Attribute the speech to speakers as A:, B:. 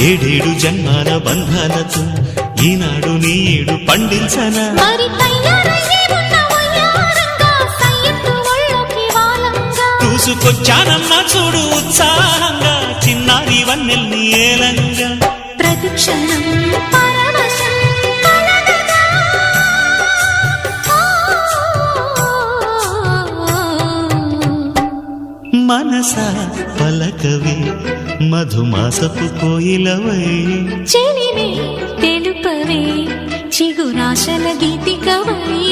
A: ఏడేడు జన్మాల బంధాలతో ఈనాడు నీడు పండించనా చూసుకొచ్చానమ్మా చూడు ఉత్సాహంగా చిన్నారి వన్నెల్ని ఏలంగా
B: ప్రతిక్షణం
A: మనసా పలకవే మధుమాసపు కోయిలవై
B: చెలివే తెలుపవే చిగురాశల గీతికవై